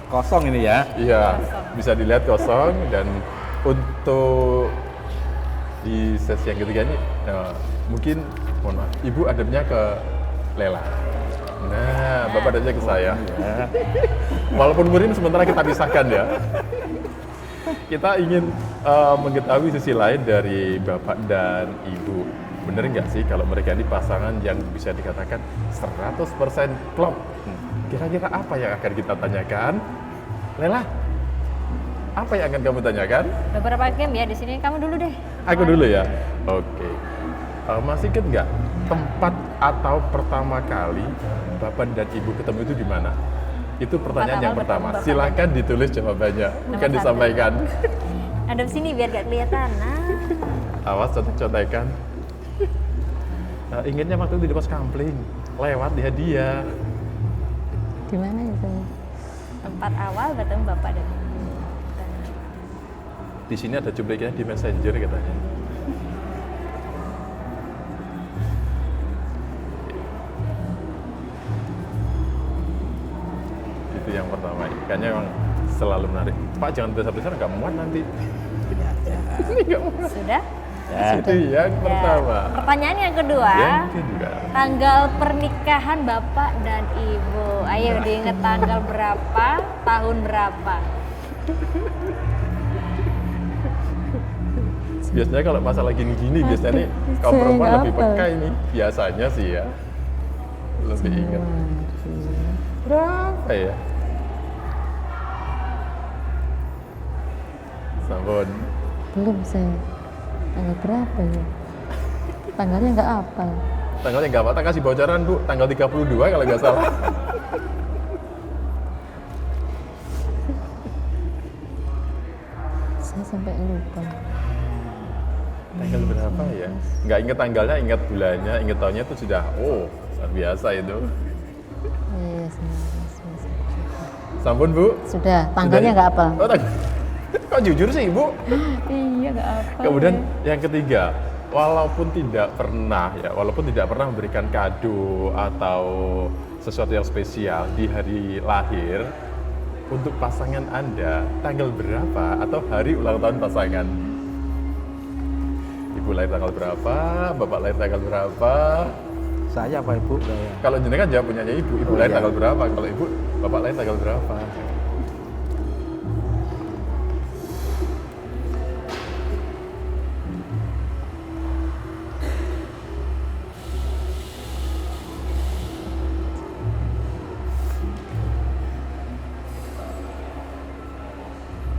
Kosong ini ya. Iya, bisa dilihat kosong dan untuk di sesi yang ketiga ini mungkin mohon maaf, Ibu adabnya ke Lela. Nah, Bapak adabnya ke saya. Walaupun murim sementara kita pisahkan ya. Kita ingin mengetahui sisi lain dari Bapak dan Ibu. Bener nggak sih kalau mereka ini pasangan yang bisa dikatakan 100% klop? Kira-kira apa yang akan kita tanyakan? Lela, apa yang akan kamu tanyakan? Beberapa game ya di sini, kamu dulu deh. Aku dulu ya. Oke. Masih inget nggak tempat atau pertama kali Bapak dan Ibu ketemu itu di mana? Itu pertanyaan yang awal pertama. bertemu Bapak Silakan ditulis jawabannya, bukan satu. disampaikan. Ada di sini biar gak kelihatan. Nah, Awas contek-contekan. Ingatnya waktu itu di pos kampling, lewat di hadiah. Di mana itu? tempat awal bertemu Bapak dan Ibu. Di sini ada cuplikannya di Messenger katanya. Itu yang pertama. Kayaknya memang selalu menarik. Pak jangan besar-besar, nggak muat nanti. Ini nggak muat. Sudah? Itu yang pertama. Pertanyaan yang kedua. Yang kedua. Tanggal pernikahan Bapak dan Ibu. Ayo diingat tanggal berapa, tahun berapa? Biasanya kalau masalah gini-gini biasanya nih kaum perempuan lebih peka ini. Biasanya sih ya. Lebih ingat. Berapa ya? Sampun. Belum saya. Tanggal berapa ya? Tanggalnya nggak apal. Tanggalnya nggak apa-apa, kasih bocoran Bu. Tanggal 32 kalau nggak salah. Saya sampai lupa. Tanggal berapa ya? Nggak inget tanggalnya, ingat bulannya, inget tahunnya itu sudah, oh luar biasa itu. Iya, Sampun Bu? sudah. Tanggalnya nggak apal. Oh, kok jujur sih Ibu? Iya, nggak apal. Kemudian yang ketiga, walaupun tidak pernah memberikan kado atau sesuatu yang spesial di hari lahir, untuk pasangan Anda, tanggal berapa atau hari ulang tahun pasangan? Ibu lahir tanggal berapa, Bapak lahir tanggal berapa? Saya apa Ibu? Saya. Kalau jenengan jawab punyanya Ibu Oh, lahir iya. tanggal berapa? Kalau Ibu, Bapak lahir tanggal berapa?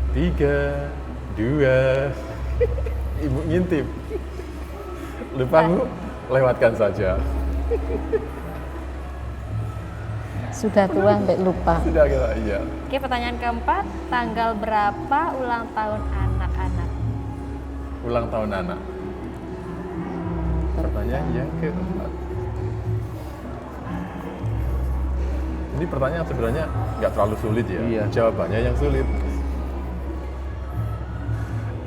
Tiga, dua, Ibu ngintip. Lupa Bu, lewatkan saja. Sudah tua sampai lupa. Sudah kita, iya. Oke, pertanyaan keempat, tanggal berapa ulang tahun anak-anak? Ulang tahun anak. Pertanyaan yang keempat. Ini pertanyaan sebenarnya nggak terlalu sulit ya. Iya. Jawabannya yang sulit.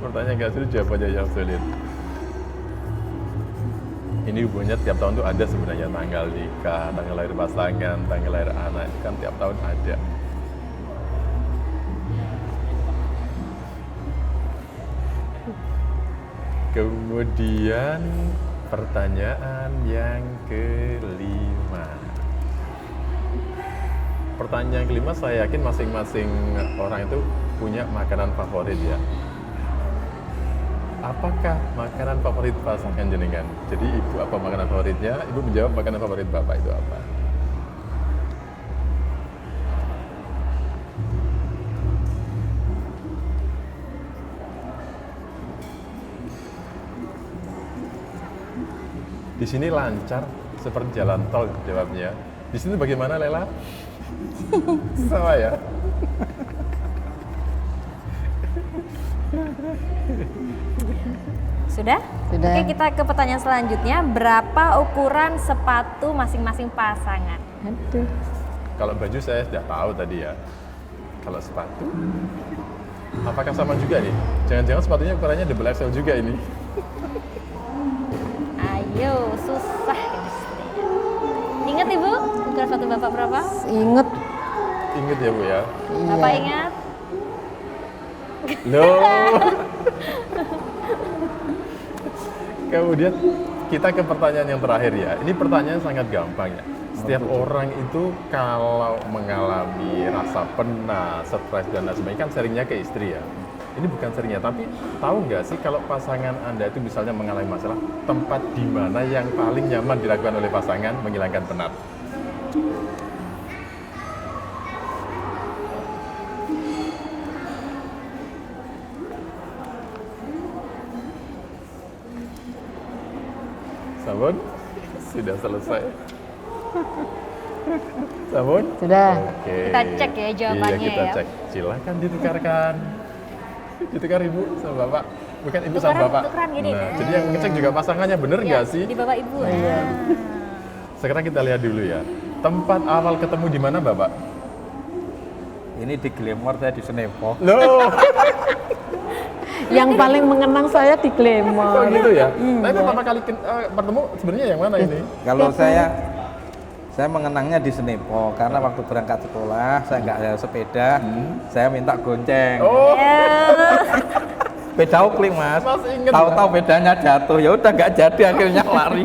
Pertanyaan nggak sulit, jawabannya yang sulit. Ini hubungannya tiap tahun tuh ada sebenarnya tanggal nikah, tanggal lahir pasangan, tanggal lahir anak, itu kan tiap tahun ada. Kemudian pertanyaan yang kelima. Pertanyaan kelima, saya yakin masing-masing orang itu punya makanan favorit ya. Apakah makanan favorit pasangan jenengan? Jadi ibu apa makanan favoritnya? Ibu menjawab makanan favorit bapak itu apa? Di sini lancar seperti jalan tol jawabnya. Di sini bagaimana Lela? Sama ya. Sudah? Sudah. Oke, kita ke pertanyaan selanjutnya. Berapa ukuran sepatu masing-masing pasangan? Aduh. Kalau baju saya sudah tahu tadi ya. Kalau sepatu, apakah sama juga nih? Jangan-jangan sepatunya ukurannya double XL juga ini? Ayo, susah ini sepertinya. Ingat Ibu, ukuran sepatu Bapak berapa? Ingat. Ingat ya Bu ya? Bapak Iya. ingat? Loh. Kemudian kita ke pertanyaan yang terakhir ya. Ini pertanyaan sangat gampang ya. Setiap orang itu kalau mengalami rasa penat, stres dan lain sebagainya kan seringnya ke istri ya. Ini bukan seringnya, tapi tahu nggak sih kalau pasangan Anda itu misalnya mengalami masalah, tempat di mana yang paling nyaman dilakukan oleh pasangan menghilangkan penat? Sabun? Sudah selesai. Sabun? Sudah. Oke. Kita cek ya jawabannya Iya, kita ya. cek. Silakan ditukarkan. Ditukar Ibu sama Bapak. Bukan Ibu Tukeran, sama Bapak. tukeran gini. Nah, jadi yang ngecek juga pasangannya bener Ya, nggak sih? di Bapak Ibu. Iya. Sekarang kita lihat dulu ya. Tempat awal ketemu di mana Bapak? Ini di Glamour, saya di Senepo. Loh, Yang paling mengenang saya di kok Glamour. gitu ya? Tapi pertama kali bertemu sebenarnya yang mana ini? Kalau saya mengenangnya di Senepo karena waktu berangkat sekolah saya nggak ada sepeda, saya minta gonceng. Oh, Beda uklik mas. Mas inget, Tahu-tahu bedanya jatuh, ya udah nggak jadi akhirnya lari.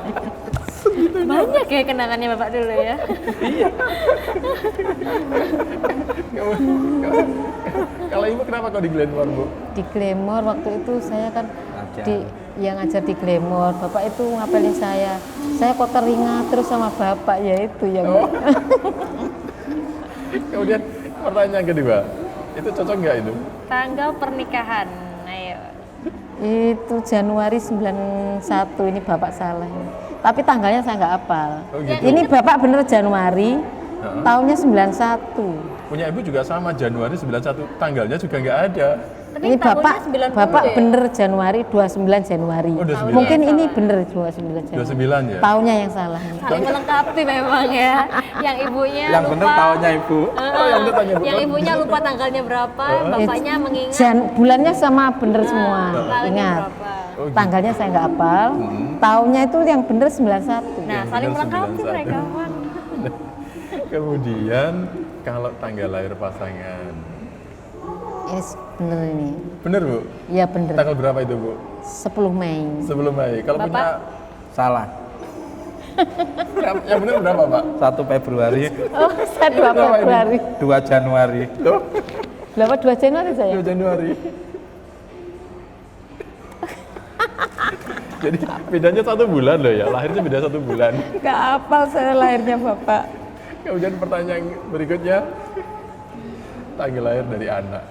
Banyak ya kenangannya Bapak dulu ya. kalau Ibu kenapa kok di Glenmore, Bu? Di Glamour waktu itu saya kan Ngajar. yang ngajar di Glamour. Bapak itu ngapelin saya kok teringat terus sama bapak ya itu yang Oh. Kemudian pertanyaan kedua, itu cocok nggak itu? Tanggal pernikahan. Ayo. itu Januari 91 ini bapak salah ini. Tapi tanggalnya saya nggak hafal. Oh, gitu. Ini bapak bener Januari, Heeh. tahunnya 91. Punya Ibu juga sama, Januari 91, tanggalnya juga nggak ada. Tapi Ini tahunnya bapak 90 bapak ya? bener Januari 29 Januari. Oh, 29. Mungkin ini Salah. bener 29 Januari. 29 ya? Tahunnya yang salah ini. Saling melengkapi memang ya. Yang ibunya Yang lupa. bener tahunnya ibu. yang bener tanya, Bu. Yang ibunya lupa tanggalnya berapa, bapaknya mengingat Bulannya sama bener semua. tahunnya Ingat. berapa. Oh, gitu. Tanggalnya saya nggak hafal. Tahunnya itu yang bener 91. Nah, Yang saling bener melengkapi 91. mereka kan. Kemudian kalau tanggal lahir pasangan, Ini bener ini. bener Bu? Iya bener. Tanggal berapa itu Bu? 10 Mei. Sebelum Mei. Kalau Bapak? punya Salah. yang bener berapa Pak? 1 Februari, Oh, saya 2 Februari. 2 Januari. Loh, Berapa 2 Januari saya? 2 Januari. Jadi bedanya 1 bulan loh ya, lahirnya beda 1 bulan. Nggak hafal saya lahirnya bapak. Kemudian pertanyaan berikutnya, tanggal lahir dari anak.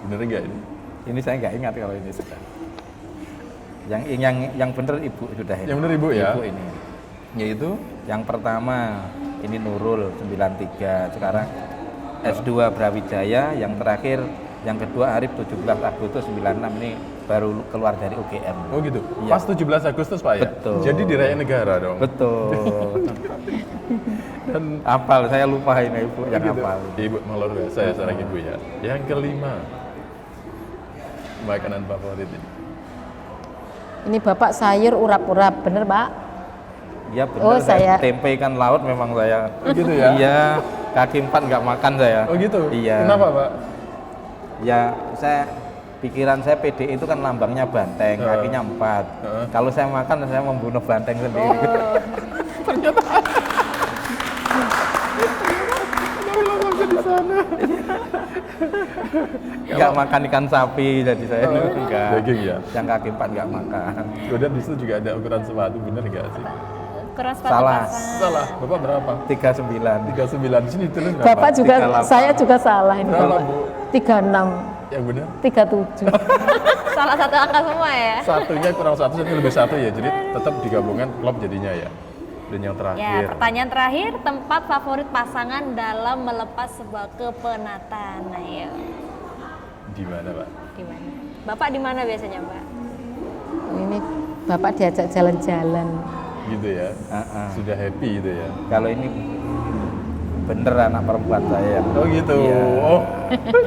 Bener nggak ini? Ini saya nggak ingat kalau ini sudah. Yang bener ibu sudah ini. Yang bener Ibu ya? Ibu ini. Yaitu Yang pertama ini Nurul 93, sekarang S2 Brawijaya, yang terakhir yang kedua Arif 17 Agustus 96, ini baru keluar dari UGM. oh gitu. Iya. Pas 17 Agustus Pak ya? Betul. Jadi dirayain negara dong. Betul. Dan Hafal, saya lupa ini ibu yang gitu. hafal. Ibu luar biasa ya seorang ibu ya. Yang kelima, makanan favorit ini. Ini bapak sayur urap-urap, bener pak? Iya benar, Oh, saya- tempe ikan laut memang saya. Oh, gitu ya? Iya, kaki 4 nggak makan saya. Oh gitu? Iya. Kenapa Pak? Ya, pikiran saya PDI itu kan lambangnya banteng, kakinya 4. Heeh. Kalau saya makan, saya membunuh banteng sendiri. gimana? Nggak makan ikan sapi, jadi saya enggak. Daging ya? Yang kaki 4 nggak makan. Kemudian di situ juga ada ukuran sepatu, bener nggak sih? Kurang sepatu Salah. pasang. Salah, Bapak berapa? 39. 39, di sini tulis berapa? Bapak juga, 38. saya juga salah ini. Berapa, Bapak. Bu? 36, Yang benar? 37. Salah satu angka semua ya. Satunya kurang satu, satu lebih satu ya, jadi tetap digabungkan klop jadinya ya. Dan yang Ya, terakhir, pertanyaan terakhir, tempat favorit pasangan dalam melepas sebuah kepenatan. Nah, ya. di mana Pak? Di mana? Bapak di mana biasanya, Pak? Ini Bapak diajak jalan-jalan. Gitu ya? Sudah happy gitu ya? Kalau ini bener anak perempuan saya. Oh gitu. Iya. Oh,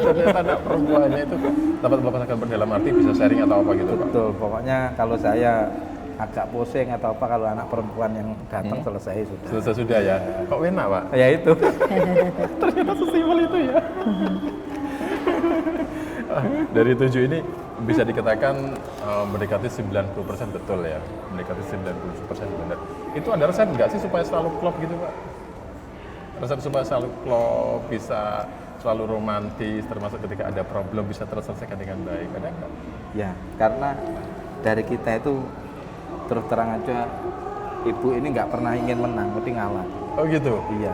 ternyata anak perempuannya itu dapat melepas dalam arti bisa sharing atau apa gitu Pak? Betul, pokoknya kalau saya agak pusing atau apa, kalau anak perempuan yang datang selesai sudah. Selesai sudah ya? Kok enak Pak? Ya itu. Ternyata sesimpel itu ya. Dari 7 ini bisa dikatakan mendekati 90% betul ya, mendekati 90% benar. Itu ada resep nggak sih supaya selalu klop gitu Pak? Resep supaya selalu klop, bisa selalu romantis, termasuk ketika ada problem bisa terselesaikan dengan baik, ada nggak? Ya, karena dari kita itu terus terang aja, ibu ini nggak pernah ingin menang, mesti ngalah. Oh gitu? Iya.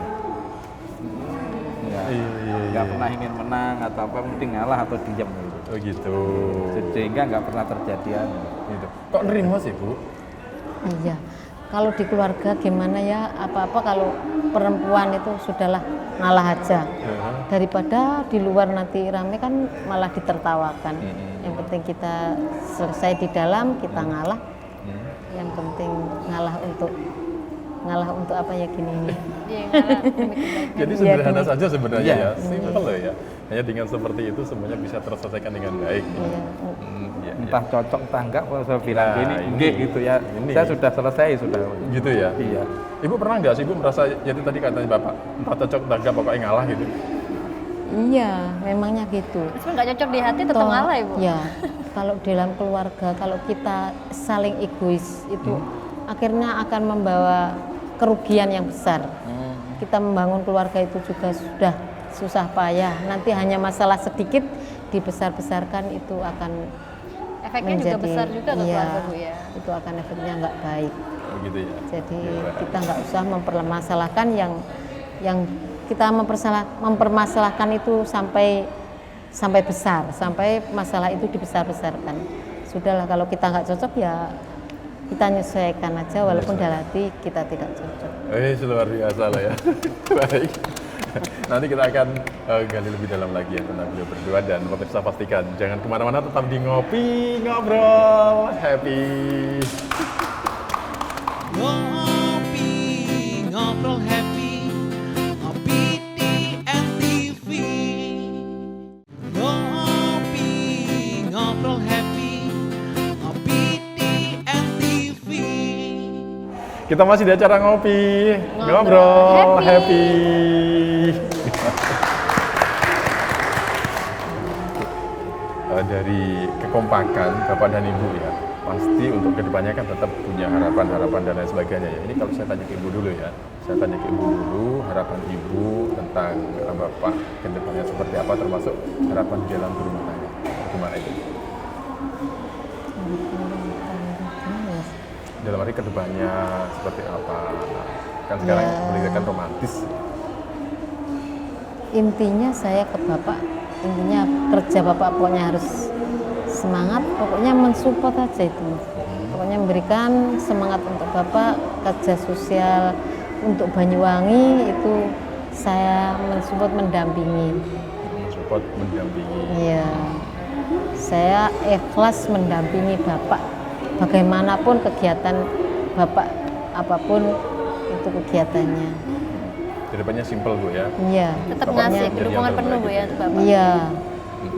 Ya, Iya. nggak pernah ingin menang atau apa, mesti ngalah atau diam gitu. Oh gitu. Sehingga nggak pernah terjadian. Gitu. Kok nerima sih Bu? Iya. Kalau di keluarga gimana ya, apa-apa kalau perempuan itu sudahlah ngalah aja. Daripada di luar nanti rame kan malah ditertawakan. Yang penting kita selesai di dalam, kita ngalah. Yang penting ngalah untuk apa ya gini ini. Iya, ngalah demi kebaikan. Jadi Iya, sederhana demi- saja sebenarnya Iya. ya, simpel loh ya. Hanya dengan seperti itu semuanya bisa terselesaikan dengan baik. Iya. Iya, Entah cocok entah enggak, kalau saya bilang Nah, gini, ini. enggak gitu ya. Ini. Saya sudah selesai, sudah. Gitu ya. Iya. Ibu pernah nggak sih Ibu merasa jadi tadi katanya Bapak entah cocok entah enggak pokoknya ngalah gitu. Iya, memangnya gitu. Meskipun nggak cocok di hati tetap Toh, ngalah Ibu. Ya, kalau dalam keluarga, kalau kita saling egois itu akhirnya akan membawa kerugian yang besar. Kita membangun keluarga itu juga sudah susah payah. Nanti hanya masalah sedikit dibesar-besarkan itu akan Efeknya juga besar juga ke iya, keluarga Bu ya. itu akan efeknya nggak baik. Oh gitu ya. Jadi Iya. kita nggak usah mempermasalahkan yang kita mempermasalahkan itu sampai besar, sampai masalah itu dibesar-besarkan. Sudahlah, kalau kita nggak cocok ya kita menyesuaikan aja, walaupun dalam hati kita tidak cocok. Luar biasa lah ya. Baik. Nanti kita akan gali lebih dalam lagi ya tentang beliau berdua, dan pemirsa pastikan jangan kemana-mana, tetap di Ngopi Ngobrol Happy. Ngopi ngobrol happy, ngopi di NTV. Ngopi ngobrol happy, ngopi di NTV. Kita masih di acara Ngopi Ngobrol Ngobrol Happy. Happy. Dari kekompakan Bapak dan Ibu ya, pasti untuk kedepannya kan tetap punya harapan-harapan dan lain sebagainya ya. Ini kalau saya tanya ke Ibu dulu ya, saya tanya ke Ibu dulu, harapan Ibu tentang Bapak kedepannya seperti apa, termasuk harapan di dalam berumah tangga. Gimana itu? Dalam arti kedepannya seperti apa? Kan sekarang Ya. beliau kan romantis. Intinya saya ke Bapak, intinya kerja Bapak pokoknya harus semangat, pokoknya mensupport aja itu. Pokoknya memberikan semangat untuk Bapak, kerja sosial untuk Banyuwangi itu saya mensupport, mendampingi. Support, mendampingi. Iya. Saya ikhlas mendampingi Bapak bagaimanapun kegiatan Bapak, apapun itu kegiatannya. Kedepannya simpel Bu ya. Iya. Tetap Bapak ngasih jadi yang dukungan penuh terbaik Bu ya gitu. untuk Bapak. Iya.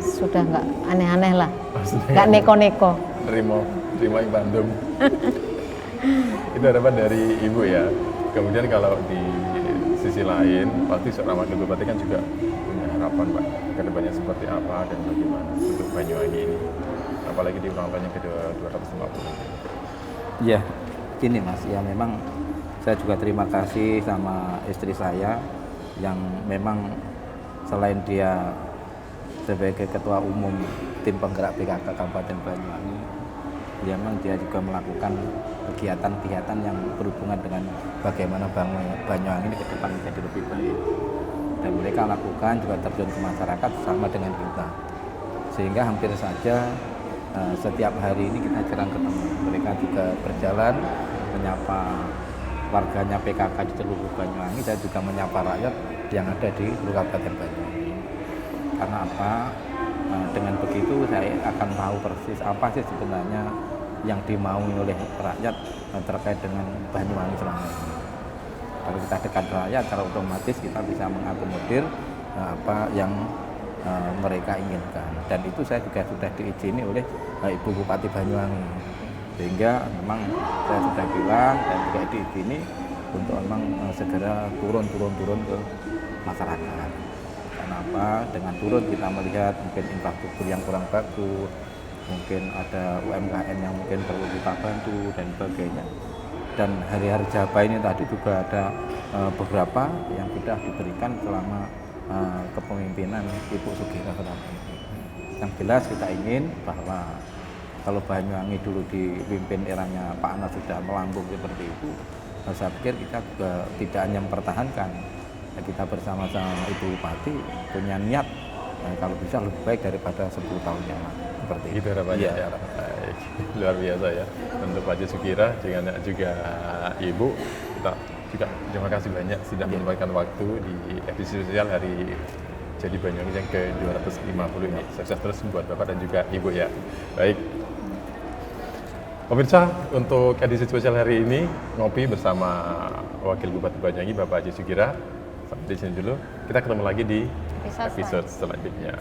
Sudah nggak aneh-aneh lah. Maksudnya Nggak neko-neko. terima yang Bandung. Itu harapan dari Ibu ya. Kemudian kalau di sisi lain, pasti seorang wakil bupati kan juga punya harapan Pak, kedepannya seperti apa dan bagaimana untuk Banyuwangi ini, apalagi di ulang tahunnya ke-250. Iya, gini Mas, ya memang saya juga terima kasih sama istri saya yang memang selain dia sebagai ketua umum tim penggerak PKK Kabupaten Banyuwangi, ya memang dia juga melakukan kegiatan-kegiatan yang berhubungan dengan bagaimana Banyuwangi ini ke depan menjadi lebih baik. Dan mereka lakukan juga terjun ke masyarakat sama dengan kita. Sehingga hampir saja setiap hari ini kita jarang ketemu. Mereka juga berjalan menyapa warganya PKK di seluruh Banyuwangi, dan juga menyapa rakyat yang ada di Kabupaten Banyuwangi. Karena apa? Dengan begitu saya akan tahu persis apa sih sebenarnya yang dimaui oleh rakyat terkait dengan Banyuwangi selama ini. Kalau kita dekat rakyat, secara otomatis kita bisa mengakomodir apa yang mereka inginkan. Dan itu saya juga sudah diizini oleh Ibu Bupati Banyuwangi. Sehingga memang saya sudah bilang dan juga diizini untuk memang segera turun ke masyarakat. Karena apa? Dengan turun kita melihat mungkin infrastruktur yang kurang bagus, mungkin ada UMKM yang mungkin perlu kita bantu dan sebagainya. Dan hari-hari Jaba ini tadi juga ada beberapa yang sudah diberikan selama kepemimpinan Ibu Sugira selama ini. Yang jelas kita ingin bahwa kalau Banyuwangi dulu dipimpin eranya Pak Anas sudah melambung seperti itu, saya pikir kita juga tidak hanya mempertahankan, kita bersama-sama Ibu Bupati punya niat kalau bisa lebih baik daripada 10 tahun yang lalu. Seperti Itu harapannya ya. Baik. Luar biasa ya untuk Pak Haji Sugira dengan juga Ibu. Kita juga terima kasih banyak sudah menyempatkan waktu di edisi sosial hari Jadi Banyuwangi yang ke-250 ini. Sukses terus buat Bapak dan juga Ibu ya. Baik. Pemirsa, untuk edisi spesial hari ini ngopi bersama Wakil Bupati Banyuwangi Bapak Haji Sugira. Sampai di sini dulu. Kita ketemu lagi di episode selanjutnya.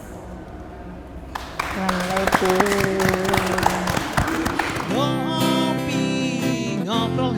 Assalamualaikum. Ngopi ngobrol